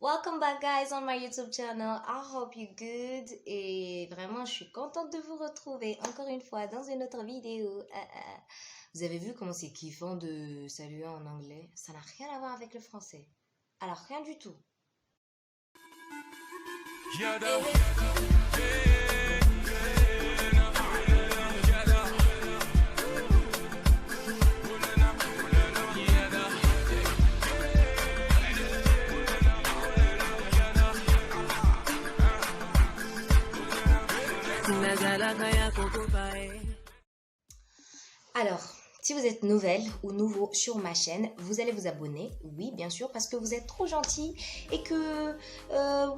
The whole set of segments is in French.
Welcome back guys on my YouTube channel. I hope you're good. Et vraiment, je suis contente de vous retrouver encore une fois dans une autre vidéo. Vous avez vu comment c'est kiffant de saluer en anglais? Ça n'a rien à voir avec le français. Alors, rien du tout. Alors, si vous êtes nouvelle ou nouveau sur ma chaîne, vous allez vous abonner, oui bien sûr, parce que vous êtes trop gentil et que,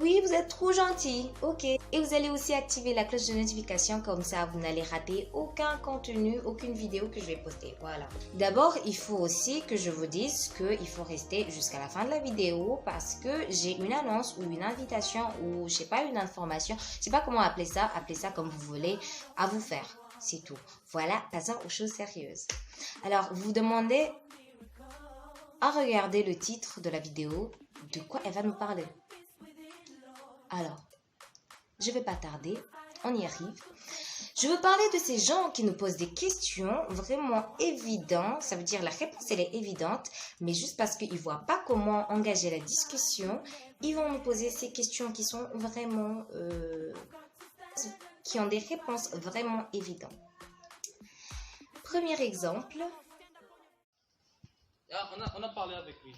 oui vous êtes trop gentil, ok. Et vous allez aussi activer la cloche de notification, comme ça vous n'allez rater aucun contenu, aucune vidéo que je vais poster, voilà. D'abord, il faut aussi que je vous dise qu'il faut rester jusqu'à la fin de la vidéo parce que j'ai une annonce ou une invitation ou je sais pas, une information, je sais pas comment appelez ça comme vous voulez, à vous faire. C'est tout. Voilà, passons aux choses sérieuses. Alors, vous vous demandez à regarder le titre de la vidéo, de quoi elle va nous parler. Alors, je ne vais pas tarder, on y arrive. Je veux parler de ces gens qui nous posent des questions vraiment évidentes. Ça veut dire la réponse, elle est évidente, mais juste parce qu'ils ne voient pas comment engager la discussion, ils vont nous poser ces questions qui sont vraiment... qui ont des réponses vraiment évidentes. Premier exemple. Ah, on a parlé avec lui.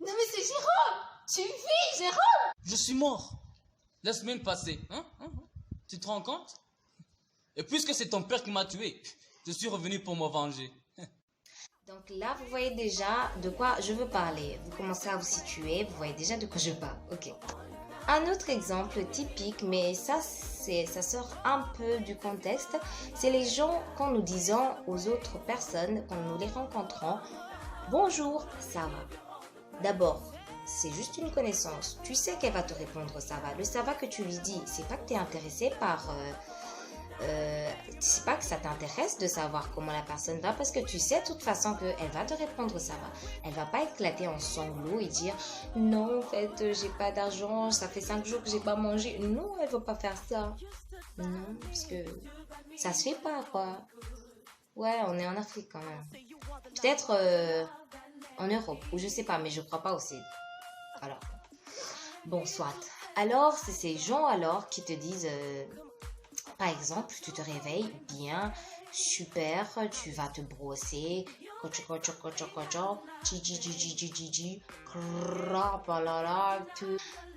Non mais c'est Jérôme! Tu vis, Jérôme! Je suis mort la semaine passée. Tu te rends compte? Et puisque c'est ton père qui m'a tué, je suis revenu pour me venger. Donc là, vous voyez déjà de quoi je veux parler. Vous commencez à vous situer, vous voyez déjà de quoi je parle. Ok. Un autre exemple typique, mais ça sort un peu du contexte, c'est les gens quand nous disons aux autres personnes, quand nous les rencontrons, bonjour, ça va. D'abord, c'est juste une connaissance. Tu sais qu'elle va te répondre ça va. Le ça va que tu lui dis, c'est pas que tu es intéressé par... c'est pas que ça t'intéresse de savoir comment la personne va parce que tu sais de toute façon qu'elle va te répondre ça va. Elle va pas éclater en sanglots et dire non en fait j'ai pas d'argent, ça fait 5 jours que j'ai pas mangé. Non, elle va pas faire ça. Non, parce que ça se fait pas quoi. Ouais, on est en Afrique quand même. Peut-être en Europe ou je sais pas, mais je crois pas aussi. Alors, bon soit. Alors c'est ces gens alors qui te disent par exemple, tu te réveilles bien, super, tu vas te brosser,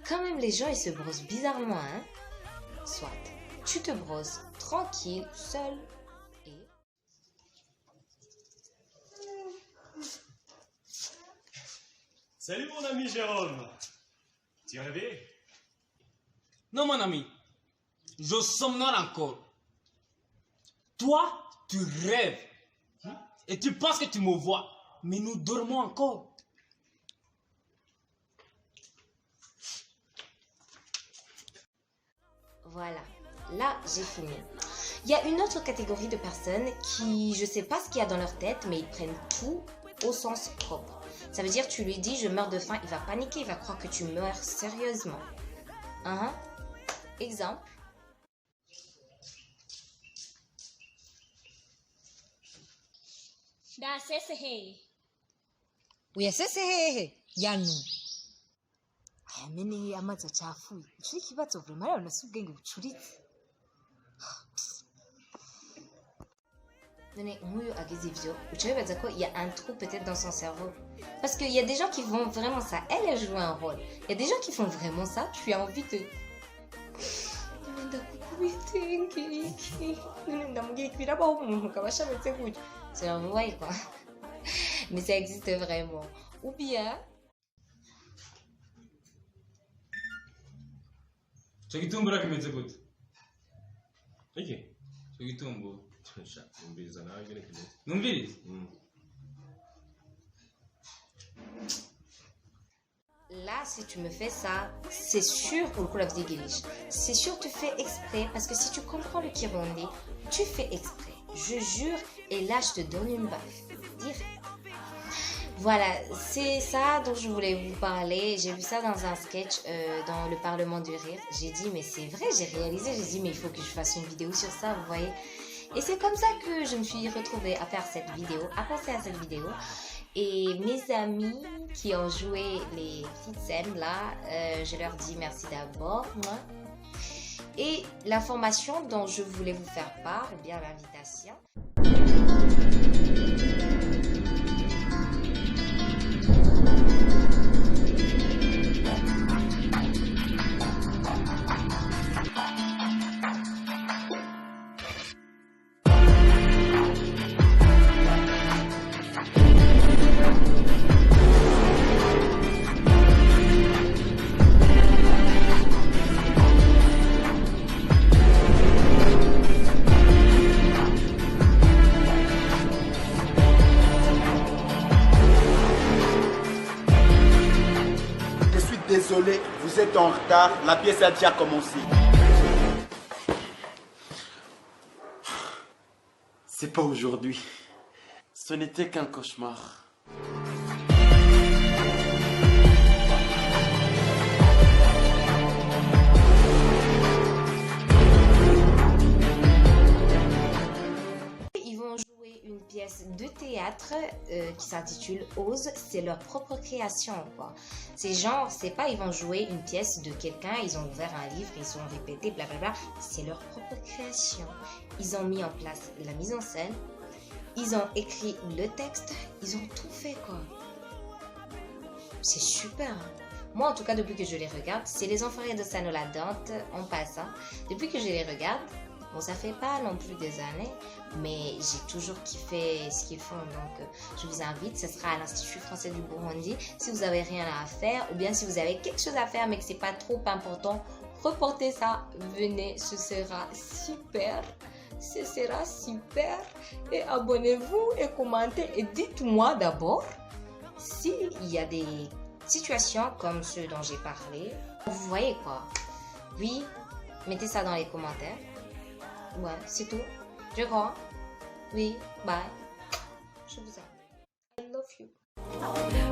quand même les gens ils se brossent bizarrement, hein. Soit, tu te brosses tranquille, seul et... Salut mon ami Jérôme. Tu rêvais? Non mon ami, je somnole encore. Toi, tu rêves. Et tu penses que tu me vois. Mais nous dormons encore. Voilà, là j'ai fini. Il y a une autre catégorie de personnes qui, je sais pas ce qu'il y a dans leur tête, mais ils prennent tout au sens propre. Ça veut dire tu lui dis je meurs de faim, il va paniquer, il va croire que tu meurs sérieusement. Exemple. uyasesehehe yanu ayamene amazi acafuye ico ikibazo vraiment rero nasi ubwenge bucuritse. None nk'uyu agize ivyo uca wibaza ko il y a un trou peut-être dans son cerveau parce qu'il y a des gens qui font vraiment ça. Elle joue un rôle. Il y a des gens qui font vraiment ça. Tu as envie de c'est un vrai quoi. Mais ça existe vraiment. Ou bien icyo gitumbura kimeze gute? Iki? icyo gitumbura Numviriza nawe ngene kimeze. numvirize. là, si tu me fais ça, c'est sûr c'est sûr tu fais exprès parce que si tu comprends le Kirundi, tu fais exprès. Je jure, et là je te donne une baffe. Direct. Voilà, c'est ça dont je voulais vous parler. J'ai vu ça dans un sketch dans le Parlement du Rire. J'ai dit, mais c'est vrai, j'ai réalisé. J'ai dit, mais il faut que je fasse une vidéo sur ça, vous voyez. Et c'est comme ça que je me suis retrouvée à faire cette vidéo, à penser à cette vidéo. Et mes amis qui ont joué les petites scènes là, je leur dis merci d'abord. Et l'information dont je voulais vous faire part, ou bien l'invitation. Désolé, vous êtes en retard, la pièce a déjà commencé. C'est pas aujourd'hui. Ce n'était qu'un cauchemar. Ils vont jouer une pièce de théâtre qui s'intitule Ose, c'est leur propre création quoi. C'est genre, c'est pas ils vont jouer une pièce de quelqu'un, ils ont ouvert un livre, ils ont répété blablabla, c'est leur propre création. Ils ont mis en place la mise en scène, ils ont écrit le texte, ils ont tout fait quoi. C'est super. Moi en tout cas depuis que je les regarde, c'est les Enfoirés de Sanola Dante en passant. Depuis que je les regarde, bon, ça fait pas non plus des années, mais j'ai toujours kiffé ce qu'ils font. Donc, je vous invite, ce sera à l'Institut français du Burundi. Si vous avez rien à faire, ou bien si vous avez quelque chose à faire, mais que c'est pas trop important, reportez ça, venez, ce sera super. Ce sera super. Et abonnez-vous et commentez. Et dites-moi d'abord s'il y a des situations comme ceux dont j'ai parlé. Vous voyez quoi? Oui, mettez ça dans les commentaires. Ouais, c'est tout. Je crois. Oui, bye. Je vous aime. I love you.